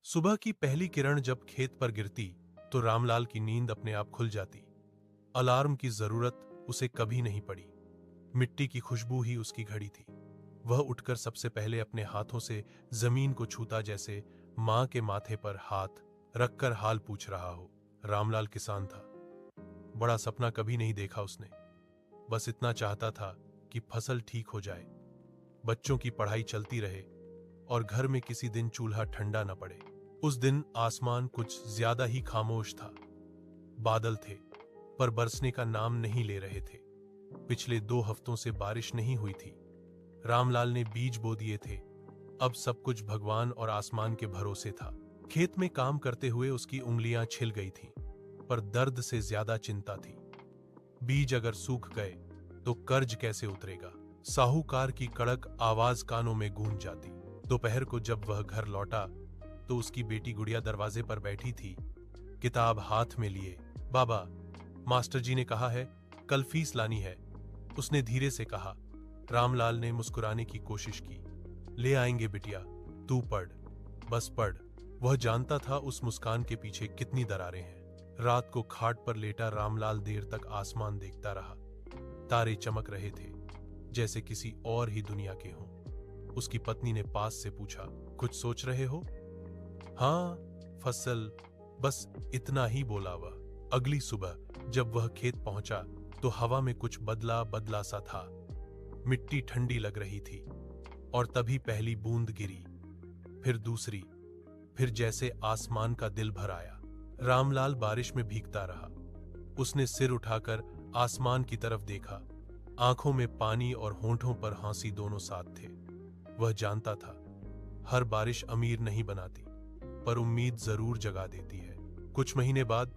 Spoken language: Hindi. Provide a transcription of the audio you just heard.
सुबह की पहली किरण जब खेत पर गिरती तो रामलाल की नींद अपने आप खुल जाती। अलार्म की जरूरत उसे कभी नहीं पड़ी। मिट्टी की खुशबू ही उसकी घड़ी थी। वह उठकर सबसे पहले अपने हाथों से जमीन को छूता, जैसे मां के माथे पर हाथ रखकर हाल पूछ रहा हो। रामलाल किसान था। बड़ा सपना कभी नहीं देखा उसने। बस इतना चाहता था कि फसल ठीक हो जाए, बच्चों की पढ़ाई चलती रहे और घर में किसी दिन चूल्हा ठंडा न पड़े। उस दिन आसमान कुछ ज्यादा ही खामोश था। बादल थे, पर बरसने का नाम नहीं ले रहे थे। पिछले 2 हफ्तों से बारिश नहीं हुई थी। रामलाल ने बीज बो दिए थे। अब सब कुछ भगवान और आसमान के भरोसे था। खेत में काम करते हुए उसकी उंगलियां छिल गई थीं, पर दर्द से ज्यादा चिंता थी। बीज अगर सूख गए तो कर्ज कैसे उतरेगा। साहूकार की कड़क आवाज कानों में गूंज जाती। दोपहर को जब वह घर लौटा तो उसकी बेटी गुड़िया दरवाजे पर बैठी थी, किताब हाथ में लिए। बाबा, मास्टर जी ने कहा है कल फीस लानी है, उसने धीरे से कहा। रामलाल ने मुस्कुराने की कोशिश की। ले आएंगे बिटिया, तू पढ़, बस पढ़। वह जानता था उस मुस्कान के पीछे कितनी दरारें हैं। रात को खाट पर लेटा रामलाल देर तक आसमान देखता रहा। तारे चमक रहे थे, जैसे किसी और ही दुनिया के हों। उसकी पत्नी ने पास से पूछा, कुछ सोच रहे हो? हाँ, फसल, बस इतना ही बोला वह। अगली सुबह जब वह खेत पहुंचा तो हवा में कुछ बदला बदला सा था। मिट्टी ठंडी लग रही थी और तभी पहली बूंद गिरी, फिर दूसरी, फिर जैसे आसमान का दिल भर आया। रामलाल बारिश में भीगता रहा। उसने सिर उठाकर आसमान की तरफ देखा। आंखों में पानी और होंठों पर हंसी दोनों साथ थे। वह जानता था हर बारिश अमीर नहीं बनाती, पर उम्मीद जरूर जगा देती है। कुछ महीने बाद